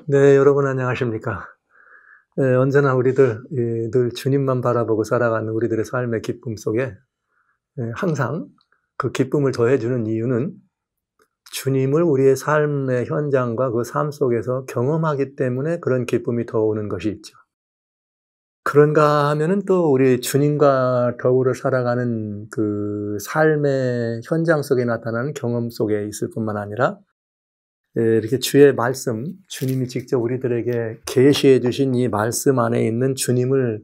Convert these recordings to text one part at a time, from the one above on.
네, 여러분 안녕하십니까? 네, 언제나 우리들 늘 주님만 바라보고 살아가는 우리들의 삶의 기쁨 속에 항상 그 기쁨을 더해주는 이유는 주님을 우리의 삶의 현장과 그 삶 속에서 경험하기 때문에 그런 기쁨이 더 오는 것이 있죠. 그런가 하면은 또 우리 주님과 더불어 살아가는 그 삶의 현장 속에 나타나는 경험 속에 있을 뿐만 아니라 이렇게 주의 말씀, 주님이 직접 우리들에게 계시해 주신 이 말씀 안에 있는 주님을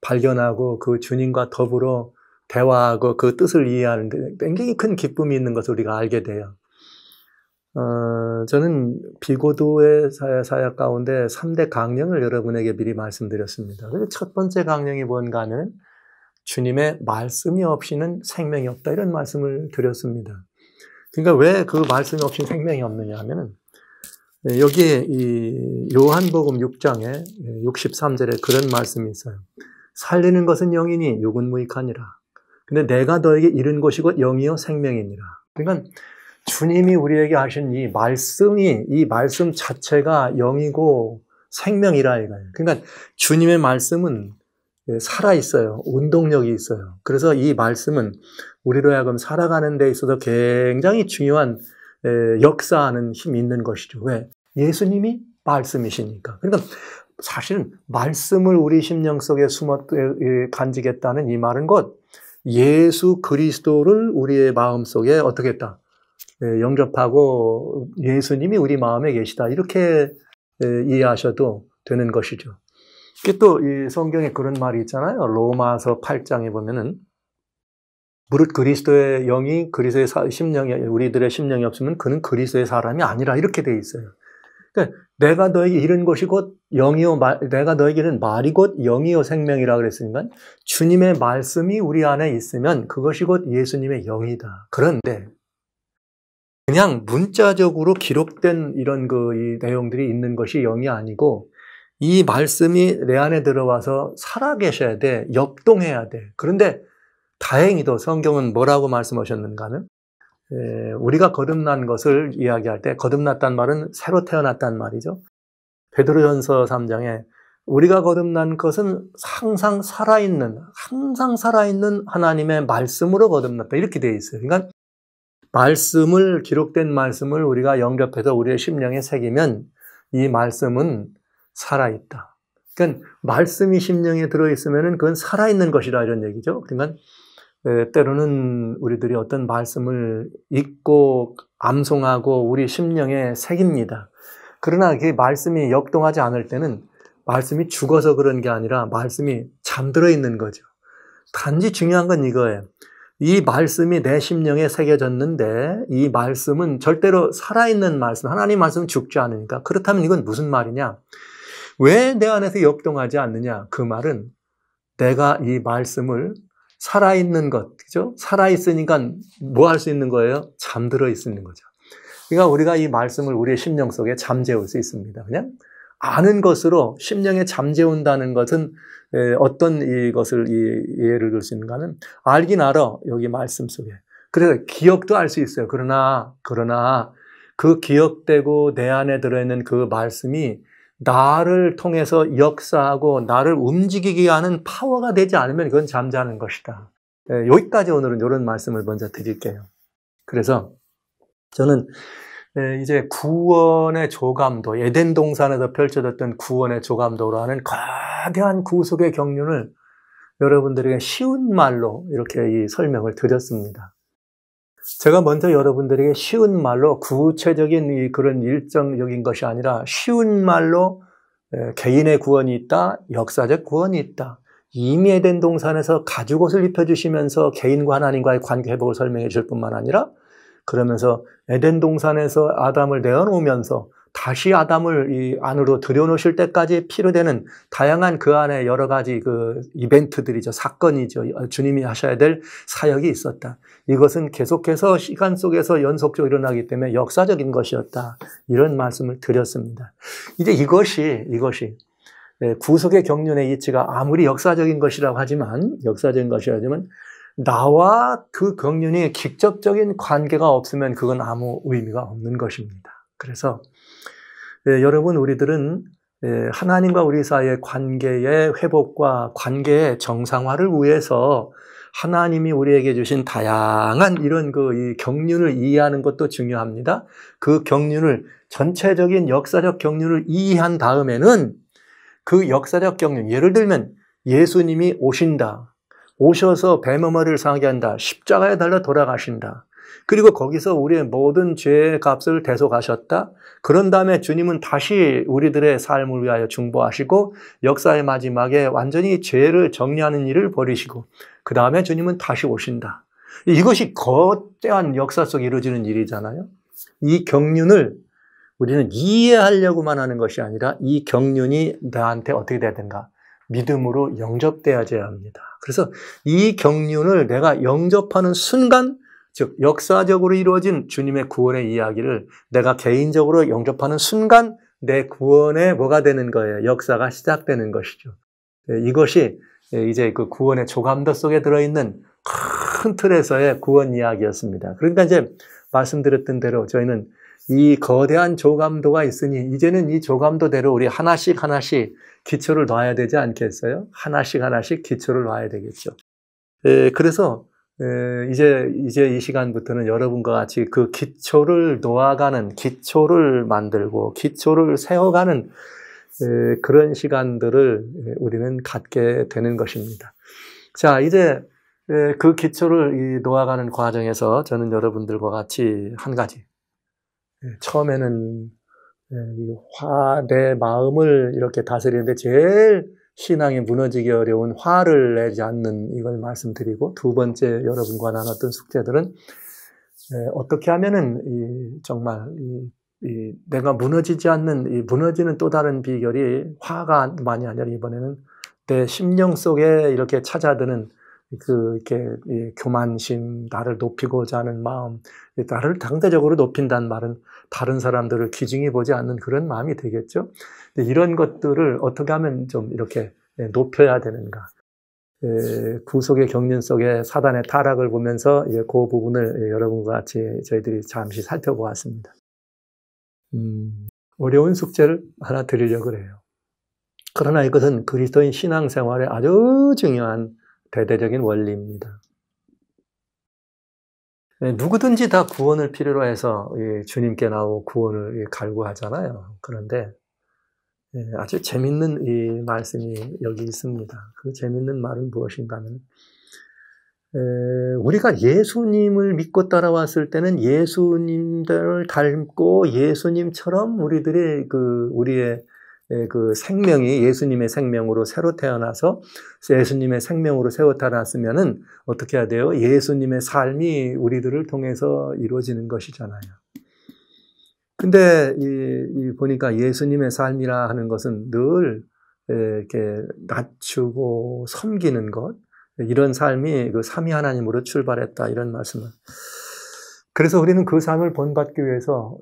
발견하고 그 주님과 더불어 대화하고 그 뜻을 이해하는 데 굉장히 큰 기쁨이 있는 것을 우리가 알게 돼요. 저는 비고도의 사역 가운데 3대 강령을 여러분에게 미리 말씀드렸습니다. 첫 번째 강령이 뭔가 하면 주님의 말씀이 없이는 생명이 없다, 이런 말씀을 드렸습니다. 그러니까 왜 그 말씀이 없이 생명이 없느냐 하면은 여기에 이 요한복음 6장에 63절에 그런 말씀이 있어요. 살리는 것은 영이니 육은 무익하니라. 근데 내가 너에게 이른 것이 곧 영이요 생명이니라. 그러니까 주님이 우리에게 하신 이 말씀 자체가 영이고 생명이라 이거예요. 그러니까 주님의 말씀은 살아있어요. 운동력이 있어요. 그래서 이 말씀은 우리로 하여금 살아가는 데 있어서 굉장히 중요한 역사하는 힘이 있는 것이죠. 왜? 예수님이 말씀이시니까. 그러니까 사실은 말씀을 우리 심령 속에 간직했다는 이 말은 곧 예수 그리스도를 우리의 마음 속에 어떻게 했다? 영접하고 예수님이 우리 마음에 계시다. 이렇게 이해하셔도 되는 것이죠. 또 이 성경에 그런 말이 있잖아요. 로마서 8장에 보면은 무릇 그리스도의 영이 그리스도의 심령이 우리들의 심령이 없으면 그는 그리스도의 사람이 아니라, 이렇게 돼 있어요. 그러니까 내가 너에게 이른 것이 곧 영이요 내가 너에게 이른 말이 곧 영이요 생명이라 그랬으니까 주님의 말씀이 우리 안에 있으면 그것이 곧 예수님의 영이다. 그런데 그냥 문자적으로 기록된 이런 이 내용들이 있는 것이 영이 아니고 이 말씀이 내 안에 들어와서 살아계셔야 돼. 역동해야 돼. 그런데 다행히도 성경은 뭐라고 말씀하셨는가는 우리가 거듭난 것을 이야기할 때, 거듭났단 말은 새로 태어났단 말이죠. 베드로전서 3장에 우리가 거듭난 것은 항상 살아있는 하나님의 말씀으로 거듭났다, 이렇게 되어 있어요. 그러니까 기록된 말씀을 우리가 영접해서 우리의 심령에 새기면 이 말씀은 살아있다. 그러니까 말씀이 심령에 들어있으면 그건 살아있는 것이라, 이런 얘기죠. 그러니까 때로는 우리들이 어떤 말씀을 읽고 암송하고 우리 심령에 새깁니다. 그러나 그 말씀이 역동하지 않을 때는 말씀이 죽어서 그런 게 아니라 말씀이 잠들어 있는 거죠. 단지 중요한 건 이거예요. 이 말씀이 내 심령에 새겨졌는데 이 말씀은 절대로 살아있는 말씀, 하나님 말씀은 죽지 않으니까. 그렇다면 이건 무슨 말이냐? 왜 내 안에서 역동하지 않느냐? 그 말은 내가 이 말씀을 살아있는 것, 그죠? 살아있으니까 뭐 할 수 있는 거예요? 잠들어 있는 거죠. 그러니까 우리가 이 말씀을 우리의 심령 속에 잠재울 수 있습니다. 그냥 아는 것으로 심령에 잠재운다는 것은 어떤 이것을 예를 들 수 있는가는 알긴 알아, 여기 말씀 속에. 그래서 기억도 알 수 있어요. 그러나 그 기억되고 내 안에 들어있는 그 말씀이 나를 통해서 역사하고 나를 움직이게 하는 파워가 되지 않으면 그건 잠자는 것이다. 여기까지 오늘은 이런 말씀을 먼저 드릴게요. 그래서 저는 이제 구원의 조감도, 에덴 동산에서 펼쳐졌던 구원의 조감도로 하는 거대한 구속의 경륜을 여러분들에게 쉬운 말로 이렇게 이 설명을 드렸습니다. 제가 먼저 여러분들에게 쉬운 말로 구체적인 그런 일정적인 것이 아니라 쉬운 말로 개인의 구원이 있다, 역사적 구원이 있다. 이미 에덴 동산에서 가죽옷을 입혀주시면서 개인과 하나님과의 관계 회복을 설명해 줄 뿐만 아니라 그러면서 에덴 동산에서 아담을 내어놓으면서 다시 아담을 이 안으로 들여놓으실 때까지 필요되는 다양한 그 안에 여러 가지 그 이벤트들이죠. 사건이죠. 주님이 하셔야 될 사역이 있었다. 이것은 계속해서 시간 속에서 연속적으로 일어나기 때문에 역사적인 것이었다. 이런 말씀을 드렸습니다. 이제 이것이 구속의 경륜의 이치가 아무리 역사적인 것이라고 하지만 나와 그 경륜이 직접적인 관계가 없으면 그건 아무 의미가 없는 것입니다. 그래서 여러분, 우리들은 하나님과 우리 사이의 관계의 회복과 관계의 정상화를 위해서 하나님이 우리에게 주신 다양한 이런 이 경륜을 이해하는 것도 중요합니다. 그 경륜을, 전체적인 역사적 경륜을 이해한 다음에는 그 역사적 경륜, 예를 들면 예수님이 오신다. 오셔서 뱀어머리를 상하게 한다. 십자가에 달려 돌아가신다. 그리고 거기서 우리의 모든 죄의 값을 대속하셨다. 그런 다음에 주님은 다시 우리들의 삶을 위하여 중보하시고 역사의 마지막에 완전히 죄를 정리하는 일을 벌이시고 그 다음에 주님은 다시 오신다. 이것이 거대한 역사 속에 이루어지는 일이잖아요. 이 경륜을 우리는 이해하려고만 하는 것이 아니라 이 경륜이 나한테 어떻게 돼야 된가? 믿음으로 영접돼야져야 합니다. 그래서 이 경륜을 내가 영접하는 순간, 즉 역사적으로 이루어진 주님의 구원의 이야기를 내가 개인적으로 영접하는 순간 내 구원의 뭐가 되는 거예요? 역사가 시작되는 것이죠. 이것이 이제 그 구원의 조감도 속에 들어있는 큰 틀에서의 구원 이야기였습니다. 그러니까 이제 말씀드렸던 대로 저희는 이 거대한 조감도가 있으니 이제는 이 조감도대로 우리 하나씩 기초를 놔야 되지 않겠어요? 하나씩 기초를 놔야 되겠죠. 그래서 이제 이 시간부터는 여러분과 같이 그 기초를 놓아가는, 기초를 만들고 기초를 세워가는 그런 시간들을 우리는 갖게 되는 것입니다. 자, 이제 그 기초를 놓아가는 과정에서 저는 여러분들과 같이 한 가지, 처음에는 내 마음을 이렇게 다스리는데 제일 신앙이 무너지기 어려운 화를 내지 않는 이걸 말씀드리고, 두 번째 여러분과 나눴던 숙제들은 어떻게 하면은 정말 내가 무너지지 않는, 무너지는 또 다른 비결이 화가 많이 아니라 이번에는 내 심령 속에 이렇게 찾아드는 이렇게 교만심, 나를 높이고자 하는 마음, 나를 상대적으로 높인다는 말은 다른 사람들을 귀중히 보지 않는 그런 마음이 되겠죠. 이런 것들을 어떻게 하면 좀 이렇게 높여야 되는가. 구속의 경륜 속에 사단의 타락을 보면서 그 부분을 여러분과 같이 저희들이 잠시 살펴보았습니다. 어려운 숙제를 하나 드리려고 그래요. 그러나 이것은 그리스도인 신앙생활에 아주 중요한 대대적인 원리입니다. 누구든지 다 구원을 필요로 해서 주님께 나오고 구원을 갈구하잖아요. 그런데 아주 재밌는 이 말씀이 여기 있습니다. 그 재밌는 말은 무엇인가 하면, 우리가 예수님을 믿고 따라왔을 때는 예수님들을 닮고 예수님처럼 우리들의 우리의 그 생명이 예수님의 생명으로 새로 태어나서 예수님의 생명으로 새로 태어났으면은 어떻게 해야 돼요? 예수님의 삶이 우리들을 통해서 이루어지는 것이잖아요. 근데 보니까 예수님의 삶이라 하는 것은 늘 이렇게 낮추고 섬기는 것, 이런 삶이 그 삼위 하나님으로 출발했다, 이런 말씀을. 그래서 우리는 그 삶을 본받기 위해서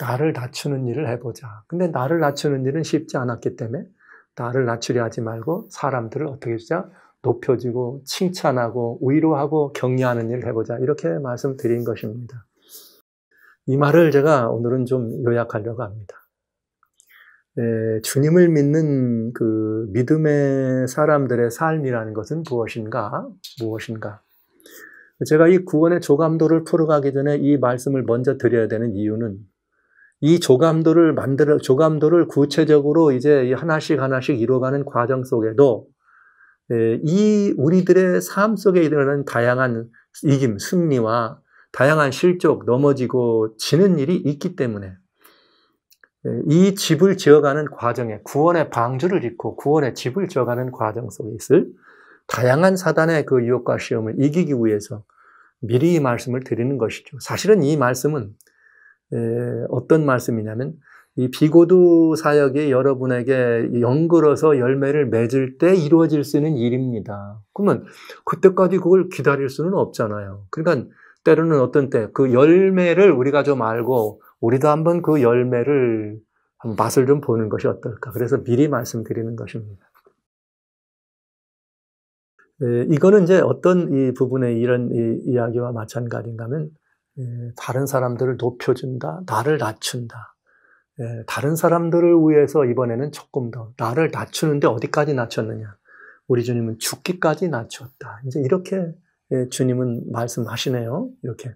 나를 낮추는 일을 해보자. 근데 나를 낮추는 일은 쉽지 않았기 때문에 나를 낮추려 하지 말고 사람들을 어떻게 해주자? 높여주고 칭찬하고 위로하고 격려하는 일을 해보자. 이렇게 말씀드린 것입니다. 이 말을 제가 오늘은 좀 요약하려고 합니다. 주님을 믿는 그 믿음의 사람들의 삶이라는 것은 무엇인가? 제가 이 구원의 조감도를 풀어가기 전에 이 말씀을 먼저 드려야 되는 이유는, 이 조감도를 구체적으로 이제 하나씩 이루어가는 과정 속에도 이 우리들의 삶 속에 일어나는 다양한 이김, 승리와 다양한 실족, 넘어지고 지는 일이 있기 때문에 이 집을 지어가는 과정에, 구원의 방주를 짓고 구원의 집을 지어가는 과정 속에 있을 다양한 사단의 그 유혹과 시험을 이기기 위해서 미리 이 말씀을 드리는 것이죠. 사실은 이 말씀은 어떤 말씀이냐면, 이 비고두 사역이 여러분에게 연걸어서 열매를 맺을 때 이루어질 수 있는 일입니다. 그러면 그때까지 그걸 기다릴 수는 없잖아요. 그러니까 때로는 어떤 때 그 열매를 우리가 좀 알고 우리도 한번 그 열매를 맛을 좀 보는 것이 어떨까. 그래서 미리 말씀드리는 것입니다. 이거는 이제 어떤 이 부분의 이런 이야기와 마찬가지인가 하면, 다른 사람들을 높여준다, 나를 낮춘다. 다른 사람들을 위해서 이번에는 조금 더 나를 낮추는데 어디까지 낮췄느냐. 우리 주님은 죽기까지 낮추었다. 이제 이렇게 주님은 말씀하시네요. 이렇게.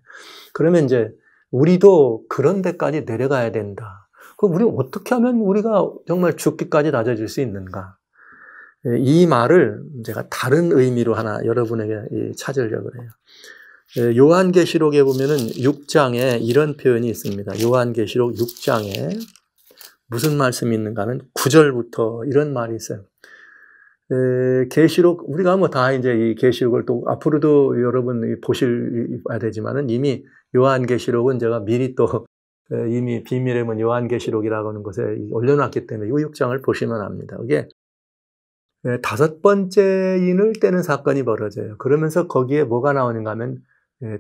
그러면 이제 우리도 그런 데까지 내려가야 된다. 그럼 우리 어떻게 하면 우리가 정말 죽기까지 낮아질 수 있는가? 이 말을 제가 다른 의미로 하나 여러분에게 찾으려고 해요. 요한계시록에 보면은 6장에 이런 표현이 있습니다. 요한계시록 6장에 무슨 말씀이 있는가 하면 9절부터 이런 말이 있어요. 계시록, 우리가 뭐 다 이제 이 계시록을 또 앞으로도 여러분 보셔야 되지만은 이미 요한계시록은 제가 미리 또 이미 비밀의 문 요한계시록이라고 하는 곳에 올려놨기 때문에 이 6장을 보시면 압니다. 이게 5번째인을 떼는 사건이 벌어져요. 그러면서 거기에 뭐가 나오는가 하면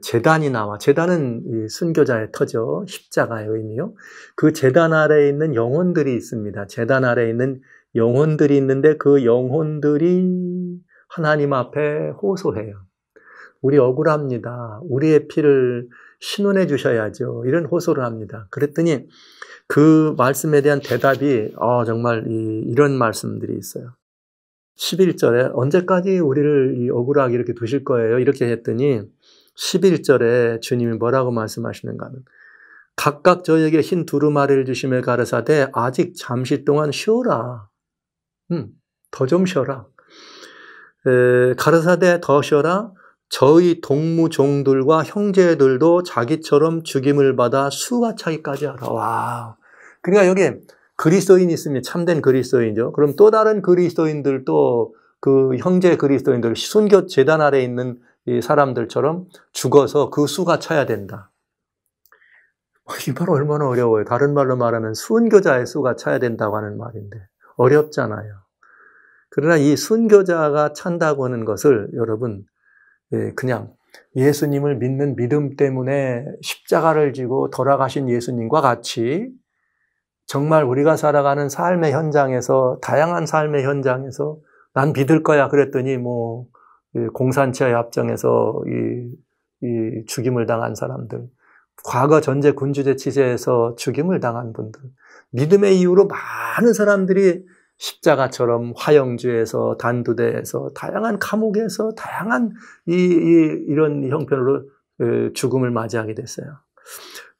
제단이 나와. 제단은 이 순교자의 터죠. 십자가의 의미요. 그 제단 아래에 있는 영혼들이 있습니다. 제단 아래에 있는 영혼들이 있는데 그 영혼들이 하나님 앞에 호소해요. 우리 억울합니다. 우리의 피를 신원해 주셔야죠. 이런 호소를 합니다. 그랬더니 그 말씀에 대한 대답이 정말 이런 말씀들이 있어요. 11절에 언제까지 우리를 억울하게 이렇게 두실 거예요? 이렇게 했더니 11절에 주님이 뭐라고 말씀하시는가 하면 각각 저에게 흰 두루마리를 주시며 가르사대 아직 잠시 동안 쉬어라. 더 좀 쉬어라. 가르사대 더 쉬어라. 저희 동무종들과 형제들도 자기처럼 죽임을 받아 수가 차기까지 하라. 와. 그러니까 여기 그리스도인이 있으면 참된 그리스도인이죠. 그럼 또 다른 그리스도인들도 그 형제 그리스도인들 순교 제단 아래에 있는 이 사람들처럼 죽어서 그 수가 차야 된다. 이 말 얼마나 어려워요. 다른 말로 말하면 순교자의 수가 차야 된다고 하는 말인데 어렵잖아요. 그러나 이 순교자가 찬다고 하는 것을 여러분 그냥 예수님을 믿는 믿음 때문에 십자가를 지고 돌아가신 예수님과 같이 정말 우리가 살아가는 삶의 현장에서 다양한 삶의 현장에서 난 믿을 거야 그랬더니 뭐 공산체의 합정에서 이 죽임을 당한 사람들, 과거 전제 군주제 치세에서 죽임을 당한 분들, 믿음의 이유로 많은 사람들이 십자가처럼 화영주에서 단두대에서 다양한 감옥에서 다양한 이런 형편으로 죽음을 맞이하게 됐어요.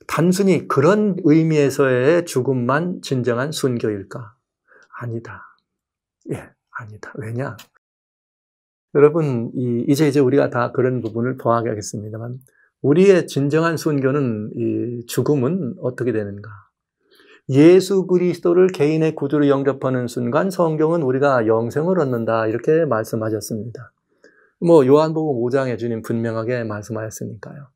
단순히 그런 의미에서의 죽음만 진정한 순교일까? 아니다. 아니다. 왜냐? 여러분, 이제 우리가 다 그런 부분을 보아하겠습니다만, 우리의 진정한 순교는, 이 죽음은 어떻게 되는가? 예수 그리스도를 개인의 구주로 영접하는 순간 성경은 우리가 영생을 얻는다. 이렇게 말씀하셨습니다. 뭐, 요한복음 5장에 주님 분명하게 말씀하셨으니까요.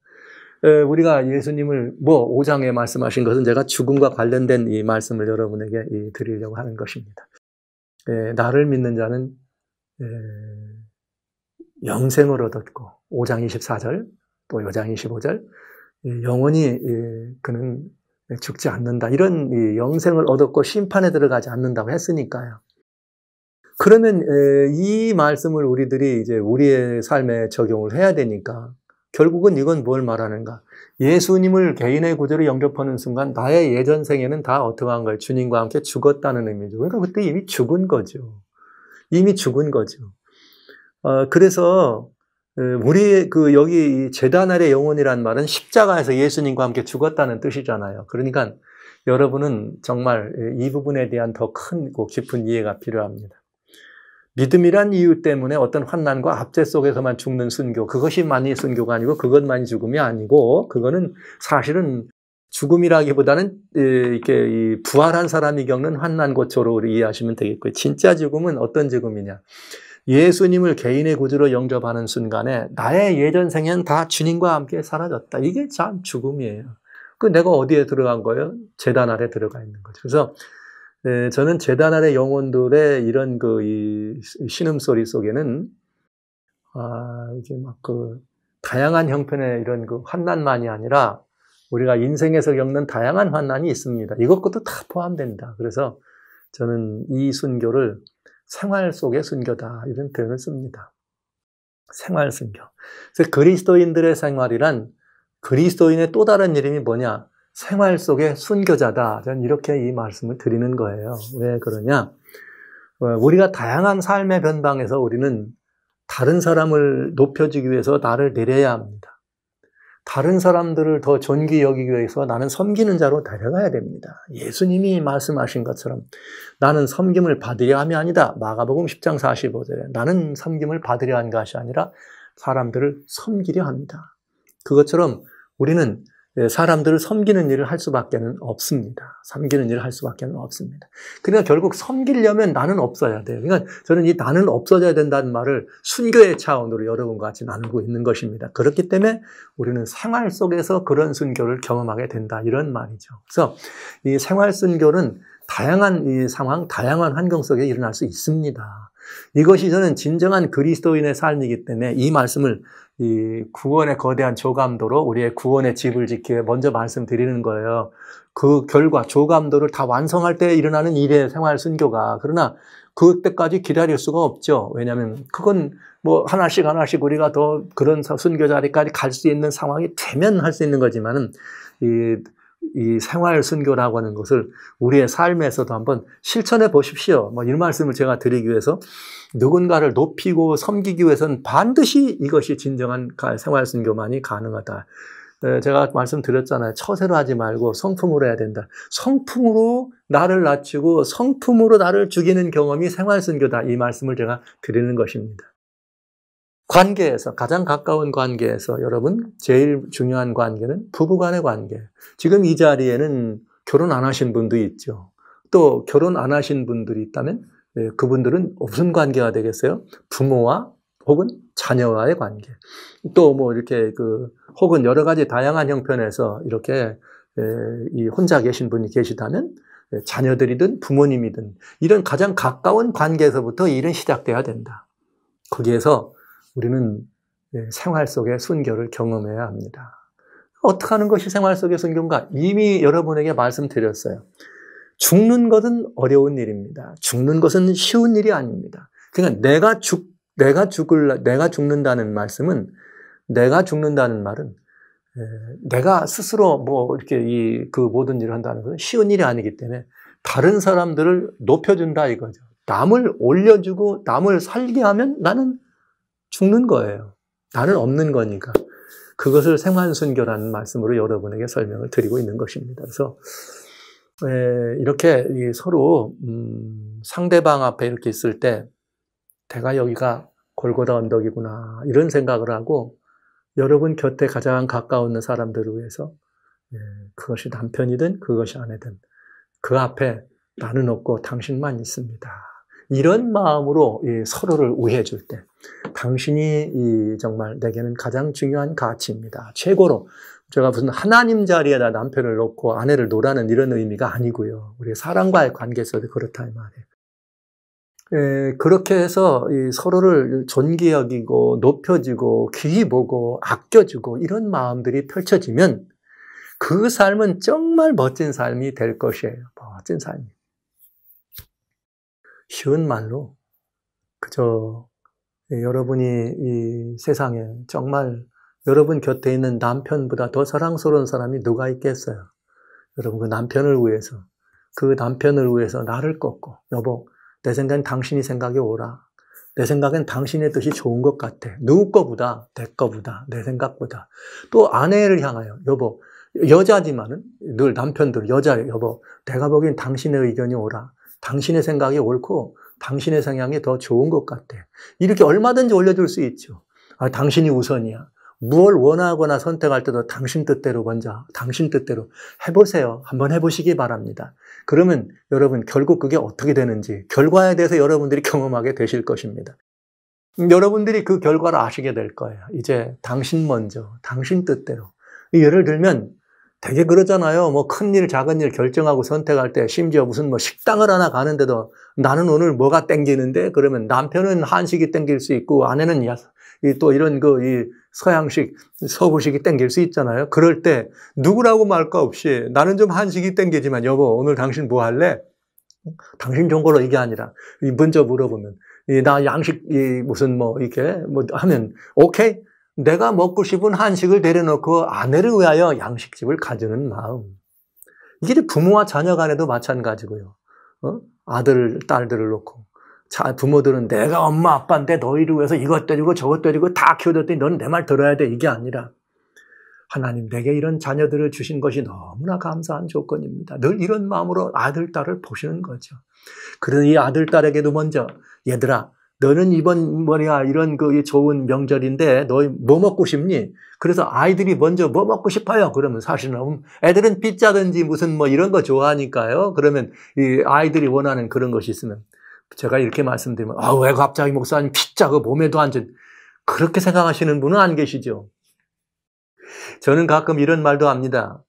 우리가 예수님을 5장에 말씀하신 것은 제가 죽음과 관련된 이 말씀을 여러분에게 드리려고 하는 것입니다. 나를 믿는 자는 영생을 얻었고 5장 24절 또 5장 25절 영원히 그는 죽지 않는다. 이런 영생을 얻었고 심판에 들어가지 않는다고 했으니까요. 그러면 이 말씀을 우리들이 이제 우리의 삶에 적용을 해야 되니까 결국은 이건 뭘 말하는가? 예수님을 개인의 구주로 영접하는 순간 나의 예전 생에는 다 어떻게 한 거예요? 주님과 함께 죽었다는 의미죠. 그러니까 그때 이미 죽은 거죠. 이미 죽은 거죠. 그래서 우리 여기 제단 아래 영혼이란 말은 십자가에서 예수님과 함께 죽었다는 뜻이잖아요. 그러니까 여러분은 정말 이 부분에 대한 더 큰 깊은 이해가 필요합니다. 믿음이란 이유 때문에 어떤 환난과 압제 속에서만 죽는 순교, 그것이만이 순교가 아니고 그것만이 죽음이 아니고 그거는 사실은 죽음이라기보다는 이렇게 부활한 사람이 겪는 환난 고초로 이해하시면 되겠고요. 진짜 죽음은 어떤 죽음이냐? 예수님을 개인의 구주로 영접하는 순간에 나의 예전 생애는 다 주님과 함께 사라졌다. 이게 참 죽음이에요. 내가 어디에 들어간 거예요? 제단 아래 들어가 있는 거죠. 그래서 저는 제단 아래 영혼들의 이런 이 신음소리 속에는 이제 막 다양한 형편의 이런 환난만이 아니라 우리가 인생에서 겪는 다양한 환난이 있습니다. 이것도 다 포함된다. 그래서 저는 이 순교를 생활 속의 순교다 이런 표현을 씁니다. 생활 순교. 그래서 그리스도인들의 생활이란 그리스도인의 또 다른 이름이 뭐냐? 생활 속의 순교자다. 저는 이렇게 이 말씀을 드리는 거예요. 왜 그러냐? 우리가 다양한 삶의 변방에서 우리는 다른 사람을 높여주기 위해서 나를 내려야 합니다. 다른 사람들을 더 존귀 여기기 위해서 나는 섬기는 자로 데려가야 됩니다. 예수님이 말씀하신 것처럼 나는 섬김을 받으려 함이 아니다. 마가복음 10장 45절에 나는 섬김을 받으려 한 것이 아니라 사람들을 섬기려 합니다. 그것처럼 우리는 사람들을 섬기는 일을 할 수밖에 없습니다. 섬기는 일을 할 수밖에 없습니다. 그러니까 결국 섬기려면 나는 없어야 돼요. 그러니까 저는 이 나는 없어져야 된다는 말을 순교의 차원으로 여러분과 같이 나누고 있는 것입니다. 그렇기 때문에 우리는 생활 속에서 그런 순교를 경험하게 된다. 이런 말이죠. 그래서 이 생활 순교는 다양한 이 상황, 다양한 환경 속에 일어날 수 있습니다. 이것이 저는 진정한 그리스도인의 삶이기 때문에 이 말씀을 이 구원의 거대한 조감도로 우리의 구원의 집을 짓기 위해 먼저 말씀드리는 거예요. 그 결과 조감도를 다 완성할 때 일어나는 일의 생활 순교가. 그러나 그때까지 기다릴 수가 없죠. 왜냐하면 그건 뭐 하나씩 우리가 더 그런 순교 자리까지 갈 수 있는 상황이 되면 할 수 있는 거지만은 이 생활 순교라고 하는 것을 우리의 삶에서도 한번 실천해 보십시오. 뭐 이런 말씀을 제가 드리기 위해서 누군가를 높이고 섬기기 위해서는 반드시 이것이 진정한 생활 순교만이 가능하다. 제가 말씀드렸잖아요. 처세로 하지 말고 성품으로 해야 된다. 성품으로 나를 낮추고 성품으로 나를 죽이는 경험이 생활 순교다. 이 말씀을 제가 드리는 것입니다. 관계에서, 가장 가까운 관계에서 여러분 제일 중요한 관계는 부부간의 관계. 지금 이 자리에는 결혼 안 하신 분도 있죠. 또 결혼 안 하신 분들이 있다면 그분들은 무슨 관계가 되겠어요? 부모와 혹은 자녀와의 관계. 또 뭐 이렇게 혹은 여러 가지 다양한 형편에서 이렇게 이 혼자 계신 분이 계시다면 자녀들이든 부모님이든 이런 가장 가까운 관계에서부터 일은 시작돼야 된다. 거기에서 우리는 생활 속의 순교를 경험해야 합니다. 어떻게 하는 것이 생활 속의 순교인가? 이미 여러분에게 말씀드렸어요. 죽는 것은 어려운 일입니다. 죽는 것은 쉬운 일이 아닙니다. 그러니까 내가 죽는다는 말씀은, 내가 죽는다는 말은 내가 스스로 뭐 이렇게 그 모든 일을 한다는 것은 쉬운 일이 아니기 때문에 다른 사람들을 높여준다 이거죠. 남을 올려주고 남을 살게 하면 나는 죽는 거예요. 나는 없는 거니까. 그것을 생활순교라는 말씀으로 여러분에게 설명을 드리고 있는 것입니다. 그래서 이렇게 서로 상대방 앞에 이렇게 있을 때 내가 여기가 골고다 언덕이구나 이런 생각을 하고 여러분 곁에 가장 가까운 사람들을 위해서 그것이 남편이든 그것이 아내든 그 앞에 나는 없고 당신만 있습니다. 이런 마음으로 서로를 우애해 줄 때 당신이 정말 내게는 가장 중요한 가치입니다. 최고로 제가 무슨 하나님 자리에다 남편을 놓고 아내를 놓으라는 이런 의미가 아니고요. 우리 사랑과의 관계에서도 그렇다 이 말이에요. 그렇게 해서 서로를 존귀 여기고 높여주고 귀히 보고 아껴주고 이런 마음들이 펼쳐지면 그 삶은 정말 멋진 삶이 될 것이에요. 멋진 삶이. 쉬운 말로 그저 여러분이 이 세상에 정말 여러분 곁에 있는 남편보다 더 사랑스러운 사람이 누가 있겠어요? 여러분 그 남편을 위해서 나를 꺾고 여보 내 생각엔 당신이 생각이 오라. 내 생각엔 당신의 뜻이 좋은 것 같아. 누구 거보다 내 거보다 내 생각보다. 또 아내를 향하여 여보 여자지만은 늘 남편들 여자 여보 내가 보기엔 당신의 의견이 오라. 당신의 생각이 옳고 당신의 성향이 더 좋은 것 같아. 이렇게 얼마든지 올려줄 수 있죠. 당신이 우선이야. 무엇을 원하거나 선택할 때도 당신 뜻대로 먼저 당신 뜻대로 해보세요. 한번 해보시기 바랍니다. 그러면 여러분 결국 그게 어떻게 되는지 결과에 대해서 여러분들이 경험하게 되실 것입니다. 여러분들이 그 결과를 아시게 될 거예요. 이제 당신 먼저 당신 뜻대로. 예를 들면 되게 그러잖아요. 뭐 큰일 작은 일 결정하고 선택할 때 심지어 무슨 뭐 식당을 하나 가는데도 나는 오늘 뭐가 땡기는데 그러면 남편은 한식이 땡길 수 있고 아내는 또 이런 이 서양식 서구식이 땡길 수 있잖아요. 그럴 때 누구라고 말 거 없이 나는 좀 한식이 땡기지만 여보 오늘 당신 뭐 할래? 당신 좋은 걸로 이게 아니라 먼저 물어보면 나 양식 무슨 뭐 이렇게 뭐 하면 오케이. 내가 먹고 싶은 한식을 데려놓고 아내를 위하여 양식집을 가주는 마음. 이게 부모와 자녀 간에도 마찬가지고요. 아들, 딸들을 놓고. 부모들은 내가 엄마, 아빠인데 너희를 위해서 이것 때리고 저것 때리고 다 키워줬더니 너는 내 말 들어야 돼. 이게 아니라 하나님 내게 이런 자녀들을 주신 것이 너무나 감사한 조건입니다. 늘 이런 마음으로 아들, 딸을 보시는 거죠. 그러나 이 아들, 딸에게도 먼저 얘들아 너는 이번 이런 그 좋은 명절인데 너희 뭐 먹고 싶니? 그래서 아이들이 먼저 뭐 먹고 싶어요? 그러면 사실은 애들은 피자든지 무슨 이런 거 좋아하니까요. 그러면 이 아이들이 원하는 그런 것이 있으면 제가 이렇게 말씀드리면 왜 갑자기 목사님 피자 그 몸에도 안 좋은 그렇게 생각하시는 분은 안 계시죠. 저는 가끔 이런 말도 합니다.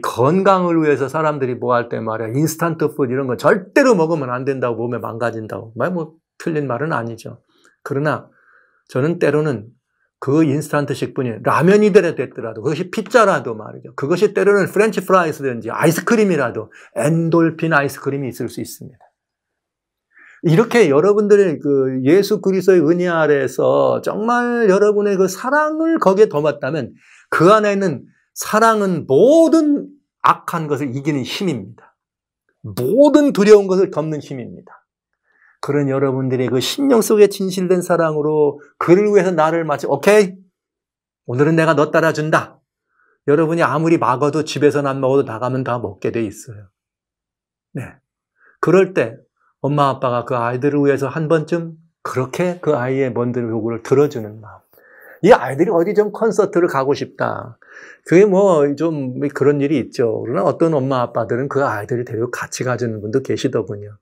건강을 위해서 사람들이 뭐 할 때 말이야 인스턴트 푸드 이런 거 절대로 먹으면 안 된다고 몸에 망가진다고 틀린 말은 아니죠. 그러나 저는 때로는 그 인스턴트 식품이 라면이 됐더라도 그것이 피자라도 말이죠. 그것이 때로는 프렌치 프라이스든지 아이스크림이라도 엔돌핀 아이스크림이 있을 수 있습니다. 이렇게 여러분들의 그 예수 그리스도의 은혜 아래에서 정말 여러분의 그 사랑을 거기에 담았다면 그 안에 있는 사랑은 모든 악한 것을 이기는 힘입니다. 모든 두려운 것을 덮는 힘입니다. 그런 여러분들의 그 심령 속에 진실된 사랑으로 그를 위해서 나를 오케이 오늘은 내가 너 따라준다. 여러분이 아무리 막아도 집에서는 안 먹어도 나가면 다 먹게 돼 있어요. 네, 그럴 때 엄마 아빠가 그 아이들을 위해서 한 번쯤 그렇게 그 아이의 먼들 요구를 들어주는 마음. 이 아이들이 어디 좀 콘서트를 가고 싶다. 그게 좀 그런 일이 있죠. 그러나 어떤 엄마 아빠들은 그 아이들을 데리고 같이 가주는 분도 계시더군요.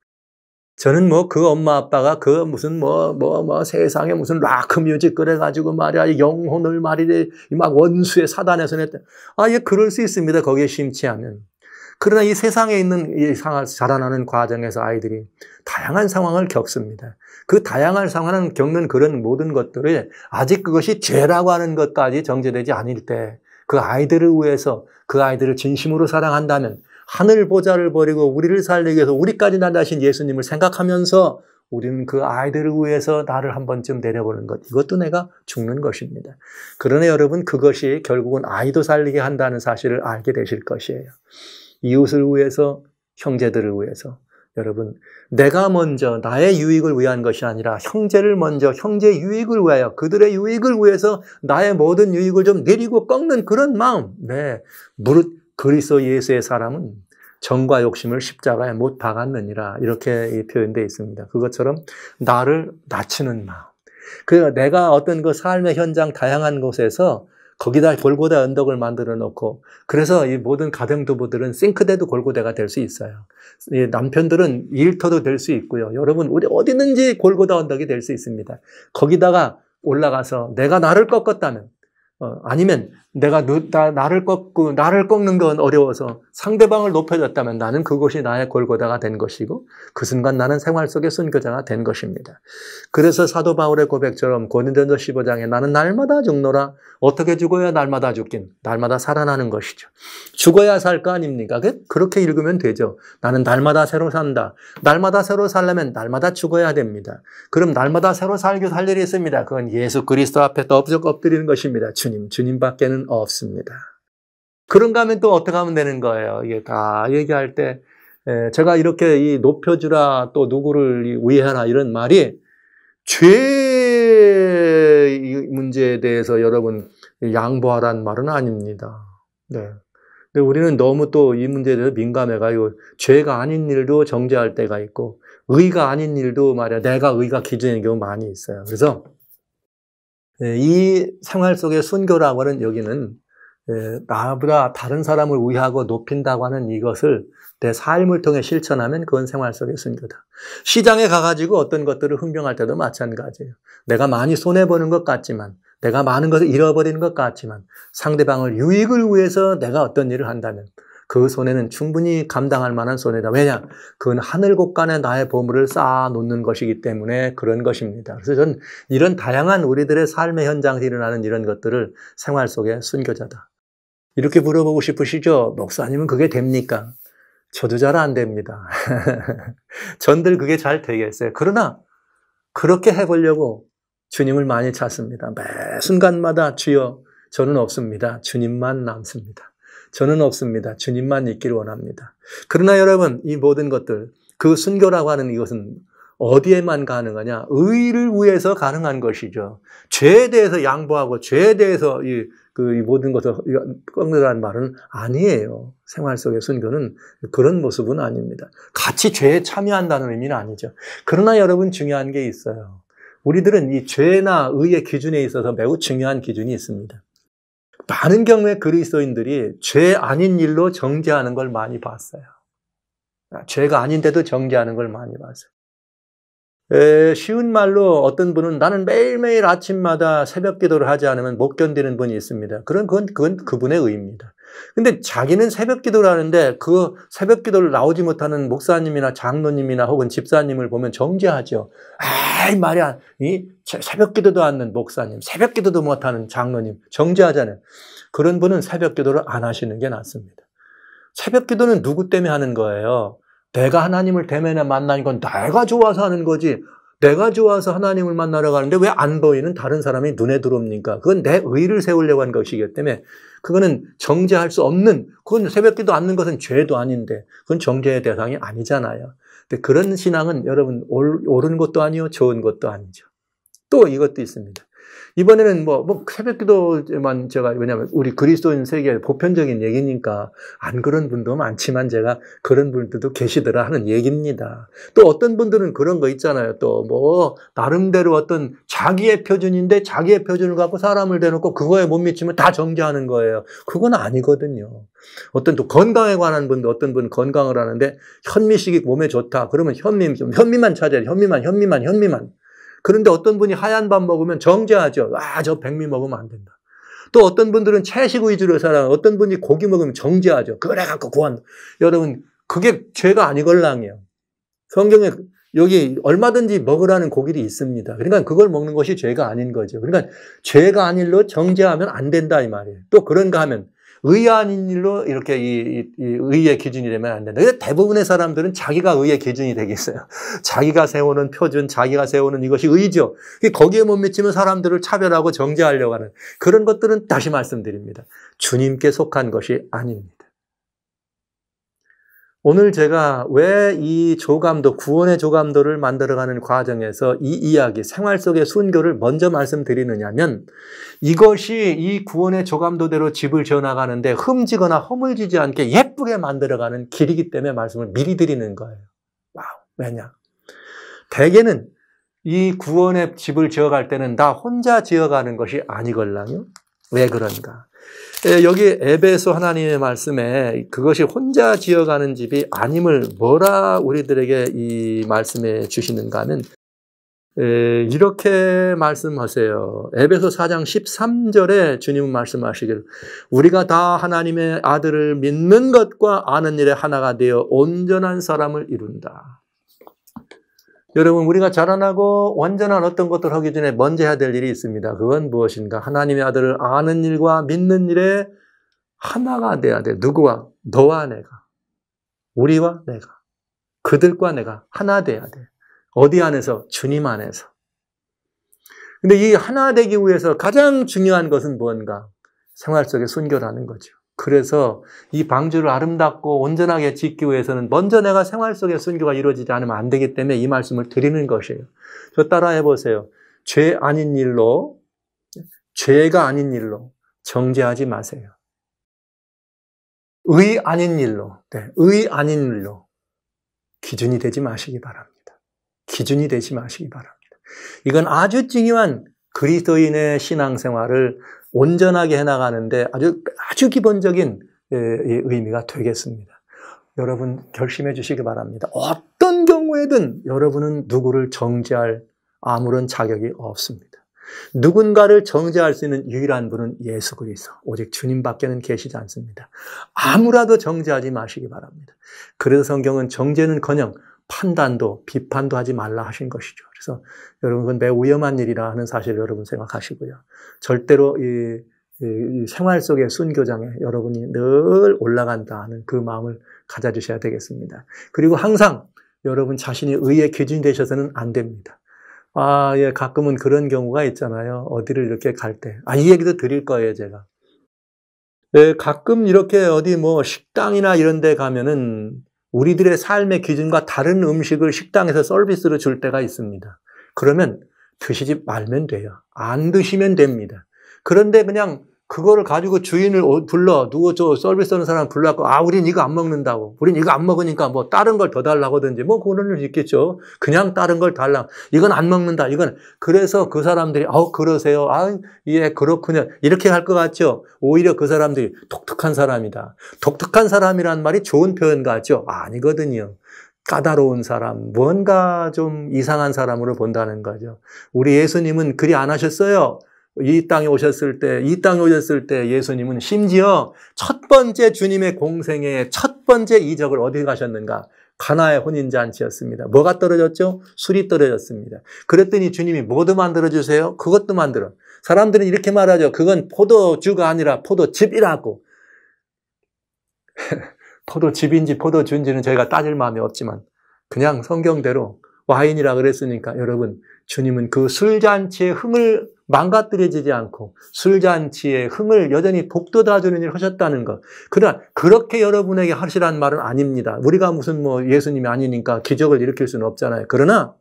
저는 그 엄마 아빠가 그 무슨 세상에 무슨 락 뮤직 그래가지고 말이야 영혼을 막 원수의 사단에서 냈다. 예, 그럴 수 있습니다. 거기에 심취하면. 그러나 이 세상에 있는 이 자라나는 과정에서 아이들이 다양한 상황을 겪습니다. 그 다양한 상황을 겪는 그런 모든 것들을 아직 그것이 죄라고 하는 것까지 정제되지 않을 때 그 아이들을 위해서 그 아이들을 진심으로 사랑한다면 하늘 보좌를 버리고 우리를 살리기 위해서 우리까지 나타나신 예수님을 생각하면서 우리는 그 아이들을 위해서 나를 한 번쯤 내려보는 것. 이것도 내가 죽는 것입니다. 그러나 여러분 그것이 결국은 아이도 살리게 한다는 사실을 알게 되실 것이에요. 이웃을 위해서 형제들을 위해서 여러분 내가 먼저 나의 유익을 위한 것이 아니라 형제를 먼저 형제의 유익을 위하여 그들의 유익을 위해서 나의 모든 유익을 좀 내리고 꺾는 그런 마음. 네, 무릇 그리스도 예수의 사람은 정과 욕심을 십자가에 못 박았느니라 이렇게 표현되어 있습니다. 그것처럼 나를 낮추는 마음. 내가 어떤 그 삶의 현장 다양한 곳에서 거기다 골고다 언덕을 만들어 놓고 그래서 이 모든 가정주부들은 싱크대도 골고다가 될 수 있어요. 남편들은 일터도 될 수 있고요. 여러분 우리 어디든지 골고다 언덕이 될 수 있습니다. 거기다가 올라가서 내가 나를 꺾었다면 아니면 내가 나를 꺾는 건 어려워서 상대방을 높여줬다면 나는 그것이 나의 골고다가 된 것이고 그 순간 나는 생활 속의 순교자가 된 것입니다. 그래서 사도 바울의 고백처럼 고린도전서 15장에 나는 날마다 죽노라. 어떻게 죽어야 날마다 죽긴? 날마다 살아나는 것이죠. 죽어야 살 거 아닙니까? 그렇게 읽으면 되죠. 나는 날마다 새로 산다. 날마다 새로 살려면 날마다 죽어야 됩니다. 그럼 날마다 새로 살 일이 있습니다. 그건 예수 그리스도 앞에 엎드리는 것입니다. 주님밖에는 없습니다. 그런가 하면 또 어떻게 하면 되는 거예요? 이게 다 얘기할 때 제가 이렇게 이 높여주라 또 누구를 위해하라 이런 말이 죄 문제에 대해서 여러분 양보하라는 말은 아닙니다. 네. 근데 우리는 너무 또 이 문제에 대해서 민감해가지고 죄가 아닌 일도 정죄할 때가 있고 의가 아닌 일도 말이야 내가 의가 기준인 경우 많이 있어요. 그래서 이 생활 속의 순교라고 하는 여기는 나보다 다른 사람을 위하고 높인다고 하는 이것을 내 삶을 통해 실천하면 그건 생활 속의 순교다. 시장에 가가지고 어떤 것들을 흥정할 때도 마찬가지예요. 내가 많이 손해보는 것 같지만 내가 많은 것을 잃어버리는 것 같지만 상대방을 유익을 위해서 내가 어떤 일을 한다면 그 손해는 충분히 감당할 만한 손해다. 왜냐? 그건 하늘 곳간에 나의 보물을 쌓아놓는 것이기 때문에 그런 것입니다. 그래서 저는 이런 다양한 우리들의 삶의 현장에서 일어나는 이런 것들을 생활 속의 순교자다. 이렇게 물어보고 싶으시죠? 목사님은 그게 됩니까? 저도 잘 안 됩니다. 전들 그게 잘 되겠어요. 그러나 그렇게 해보려고 주님을 많이 찾습니다. 매 순간마다 주여 저는 없습니다. 주님만 남습니다. 저는 없습니다. 주님만 있기를 원합니다. 그러나 여러분, 이 모든 것들, 그 순교라고 하는 이것은 어디에만 가능하냐? 의를 위해서 가능한 것이죠. 죄에 대해서 양보하고 죄에 대해서 이 모든 것을 꺾는다는 말은 아니에요. 생활 속의 순교는 그런 모습은 아닙니다. 같이 죄에 참여한다는 의미는 아니죠. 그러나 여러분 중요한 게 있어요. 우리들은 이 죄나 의의 기준에 있어서 매우 중요한 기준이 있습니다. 많은 경우에 그리스도인들이 죄 아닌 일로 정죄하는 걸 많이 봤어요. 죄가 아닌데도 정죄하는 걸 많이 봤어요. 쉬운 말로 어떤 분은 나는 매일매일 아침마다 새벽 기도를 하지 않으면 못 견디는 분이 있습니다. 그건 그분의 의입니다. 근데 자기는 새벽 기도를 하는데 그 새벽 기도를 나오지 못하는 목사님이나 장로님이나 혹은 집사님을 보면 정죄하죠. 아이 말이야, 이 새벽 기도도 않는 목사님, 새벽 기도도 못하는 장로님 정죄하잖아요. 그런 분은 새벽 기도를 안 하시는 게 낫습니다. 새벽 기도는 누구 때문에 하는 거예요? 내가 하나님을 대면에 만나는 건 내가 좋아서 하는 거지. 내가 좋아서 하나님을 만나러 가는데 왜 안 보이는 다른 사람이 눈에 들어옵니까? 그건 내 의를 세우려고 한 것이기 때문에 그거는 정죄할 수 없는, 그건 새벽기도 않는 것은 죄도 아닌데 그건 정죄의 대상이 아니잖아요. 근데 그런 신앙은 여러분 옳은 것도 아니요 좋은 것도 아니죠. 또 이것도 있습니다. 이번에는 새벽기도만 왜냐면 우리 그리스도인 세계의 보편적인 얘기니까 안 그런 분도 많지만 제가 그런 분들도 계시더라 하는 얘기입니다. 또 어떤 분들은 그런 거 있잖아요. 또 나름대로 어떤 자기의 표준인데 자기의 표준을 갖고 사람을 대놓고 그거에 못 미치면 다 정죄하는 거예요. 그건 아니거든요. 어떤 또 건강에 관한 분도 어떤 분은 건강을 하는데 현미식이 몸에 좋다. 그러면 현미만 찾아야 돼. 현미만. 그런데 어떤 분이 하얀 밥 먹으면 정죄하죠. 저 백미 먹으면 안 된다. 또 어떤 분들은 채식 위주로 살아. 어떤 분이 고기 먹으면 정죄하죠. 그래갖고 여러분, 그게 죄가 아니걸랑이요. 성경에 여기 얼마든지 먹으라는 고기도 있습니다. 그러니까 그걸 먹는 것이 죄가 아닌 거죠. 그러니까 죄가 아닌 일로 정죄하면 안 된다 이 말이에요. 또 그런가 하면 의 아닌 일로 이렇게 이 의의 기준이 되면 안 된다. 대부분의 사람들은 자기가 의의 기준이 되겠어요. 자기가 세우는 표준, 자기가 세우는 이것이 의죠. 거기에 못 미치면 사람들을 차별하고 정죄하려고 하는 그런 것들은 다시 말씀드립니다. 주님께 속한 것이 아닙니다. 오늘 제가 왜 이 조감도, 구원의 조감도를 만들어가는 과정에서 이 이야기, 생활 속의 순교를 먼저 말씀드리느냐면 이것이 이 구원의 조감도대로 집을 지어나가는데 흠지거나 허물지지 않게 예쁘게 만들어가는 길이기 때문에 말씀을 미리 드리는 거예요. 왜냐? 대개는 이 구원의 집을 지어갈 때는 나 혼자 지어가는 것이 아니걸랑요? 왜 그런가? 여기 에베소 하나님의 말씀에 그것이 혼자 지어가는 집이 아님을 뭐라 우리들에게 이 말씀에 주시는가 하면 이렇게 말씀하세요. 에베소 4장 13절에 주님은 말씀하시기를 우리가 다 하나님의 아들을 믿는 것과 아는 일에 하나가 되어 온전한 사람을 이룬다. 여러분, 우리가 자라나고 완전한 어떤 것들을 하기 전에 먼저 해야 될 일이 있습니다. 그건 무엇인가? 하나님의 아들을 아는 일과 믿는 일에 하나가 돼야 돼. 누구와? 너와 내가. 우리와 내가. 그들과 내가 하나 돼야 돼. 어디 안에서? 주님 안에서. 근데 이 하나 되기 위해서 가장 중요한 것은 무언가? 생활 속의 순교라는 거죠. 그래서 이 방주를 아름답고 온전하게 짓기 위해서는 먼저 내가 생활 속의 순교가 이루어지지 않으면 안 되기 때문에 이 말씀을 드리는 것이에요. 저 따라해 보세요. 죄가 아닌 일로 정죄하지 마세요. 의 아닌 일로 기준이 되지 마시기 바랍니다. 기준이 되지 마시기 바랍니다. 이건 아주 중요한 그리스도인의 신앙생활을 온전하게 해나가는데 아주 기본적인 의미가 되겠습니다. 여러분 결심해 주시기 바랍니다. 어떤 경우에든 여러분은 누구를 정죄할 아무런 자격이 없습니다. 누군가를 정죄할 수 있는 유일한 분은 예수 그리스도, 오직 주님밖에는 계시지 않습니다. 아무라도 정죄하지 마시기 바랍니다. 그래서 성경은 정죄는커녕 판단도 비판도 하지 말라 하신 것이죠. 그래서 여러분 그건 매우 위험한 일이라 하는 사실을 여러분 생각하시고요. 절대로 이 생활 속의 순교장에 여러분이 늘 올라간다 하는 그 마음을 가져주셔야 되겠습니다. 그리고 항상 여러분 자신이 의의 기준이 되셔서는 안 됩니다. 가끔은 그런 경우가 있잖아요. 어디를 이렇게 갈 때. 이 얘기도 드릴 거예요, 제가. 가끔 이렇게 어디 뭐 식당이나 이런 데 가면은 우리들의 삶의 기준과 다른 음식을 식당에서 서비스로 줄 때가 있습니다. 그러면 드시지 말면 돼요. 안 드시면 됩니다. 그런데 그냥 그거를 가지고 주인을 누구 서비스하는 사람 불러갖고, 우린 이거 안 먹는다고. 우린 이거 안 먹으니까 뭐 다른 걸 더 달라고 하든지, 뭐 그런 일 있겠죠. 그냥 다른 걸 달라. 이건 안 먹는다. 그래서 그 사람들이, 그러세요. 예, 그렇군요. 이렇게 할 것 같죠. 오히려 그 사람들이 독특한 사람이다. 독특한 사람이란 말이 좋은 표현 같죠. 아니거든요. 까다로운 사람, 뭔가 좀 이상한 사람으로 본다는 거죠. 우리 예수님은 그리 안 하셨어요. 이 땅에 오셨을 때 예수님은 심지어 첫 번째 주님의 공생의 첫 번째 이적을 어디 가셨는가? 가나의 혼인잔치였습니다. 뭐가 떨어졌죠? 술이 떨어졌습니다. 그랬더니 주님이 뭐도 만들어주세요? 그것도 만들어. 사람들은 이렇게 말하죠. 그건 포도주가 아니라 포도즙이라고. 포도즙인지 포도주인지는 저희가 따질 마음이 없지만 그냥 성경대로 와인이라 그랬으니까 여러분, 주님은 그 술잔치의 흥을 망가뜨려지지 않고 술잔치의 흥을 여전히 북돋아주는 일을 하셨다는 것. 그러나 그렇게 여러분에게 하시란 말은 아닙니다. 우리가 무슨 예수님이 아니니까 기적을 일으킬 수는 없잖아요. 그러나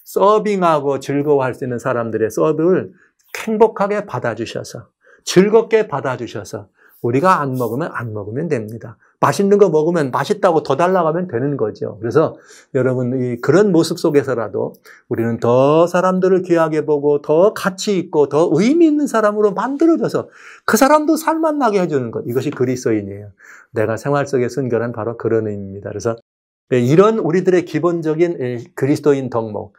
서빙하고 즐거워할 수 있는 사람들의 서빙을 행복하게 받아주셔서 즐겁게 받아주셔서 우리가 안 먹으면 됩니다. 맛있는 거 먹으면 맛있다고 더 달라고 하면 되는 거죠. 그래서 여러분, 그런 모습 속에서라도 우리는 더 사람들을 귀하게 보고 더 가치 있고 더 의미 있는 사람으로 만들어져서 그 사람도 살맛 나게 해주는 것. 이것이 그리스도인이에요. 내가 생활 속에 순결한 바로 그런 의미입니다. 그래서 이런 우리들의 기본적인 그리스도인 덕목,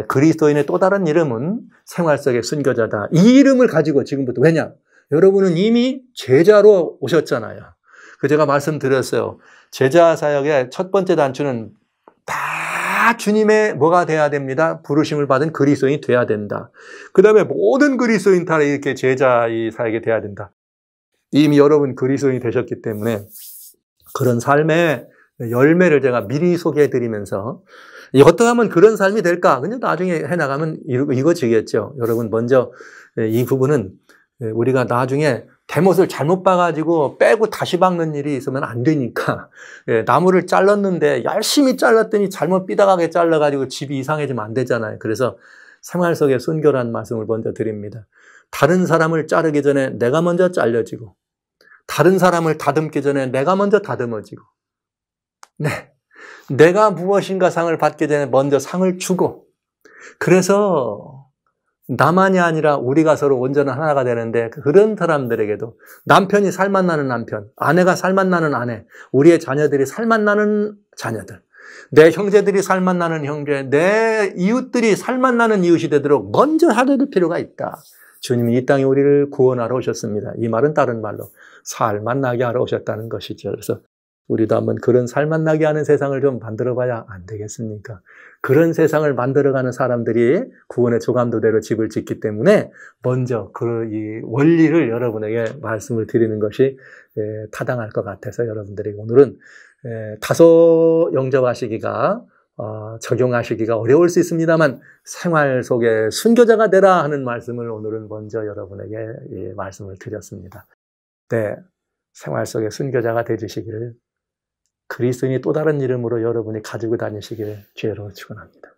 그리스도인의 또 다른 이름은 생활 속의 순교자다. 이 이름을 가지고 지금부터, 왜냐? 여러분은 이미 제자로 오셨잖아요. 제가 말씀드렸어요. 제자 사역의 첫 번째 단추는 다 주님의 뭐가 돼야 됩니다. 부르심을 받은 그리스도인이 돼야 된다. 그 다음에 모든 그리스도인 다 이렇게 제자의 사역이 돼야 된다. 이미 여러분 그리스도인이 되셨기 때문에 그런 삶의 열매를 제가 미리 소개해드리면서 어떻게 하면 그런 삶이 될까? 그냥 나중에 해나가면 이거지겠죠. 여러분, 먼저 이 부분은 우리가 나중에 대못을 잘못 봐가지고 빼고 다시 박는 일이 있으면 안 되니까, 나무를 잘랐는데 열심히 잘랐더니 잘못 삐딱하게 잘라가지고 집이 이상해지면 안 되잖아요. 그래서 생활 속에 순결한 말씀을 먼저 드립니다. 다른 사람을 자르기 전에 내가 먼저 잘려지고, 다른 사람을 다듬기 전에 내가 먼저 다듬어지고, 내가 무엇인가 상을 받기 전에 먼저 상을 주고, 그래서 나만이 아니라 우리가 서로 온전한 하나가 되는데, 그런 사람들에게도 남편이 살맛나는 남편, 아내가 살맛나는 아내, 우리의 자녀들이 살맛나는 자녀들, 내 형제들이 살맛나는 형제, 내 이웃들이 살맛나는 이웃이 되도록 먼저 하려될 필요가 있다. 주님이 이 땅에 우리를 구원하러 오셨습니다. 이 말은 다른 말로 살맛나게 하러 오셨다는 것이죠. 그래서 우리도 한번 그런 살맛나게 하는 세상을 좀 만들어봐야 안 되겠습니까? 그런 세상을 만들어가는 사람들이 구원의 조감도대로 집을 짓기 때문에 먼저 이 원리를 여러분에게 말씀을 드리는 것이 타당할 것 같아서 여러분들에게 오늘은 다소 영접하시기가 적용하시기가 어려울 수 있습니다만 생활 속에 순교자가 되라 하는 말씀을 오늘은 먼저 여러분에게 말씀을 드렸습니다. 네, 생활 속에 순교자가 되주시기를, 그리스도인이 또 다른 이름으로 여러분이 가지고 다니시기를 주의로 축원합니다.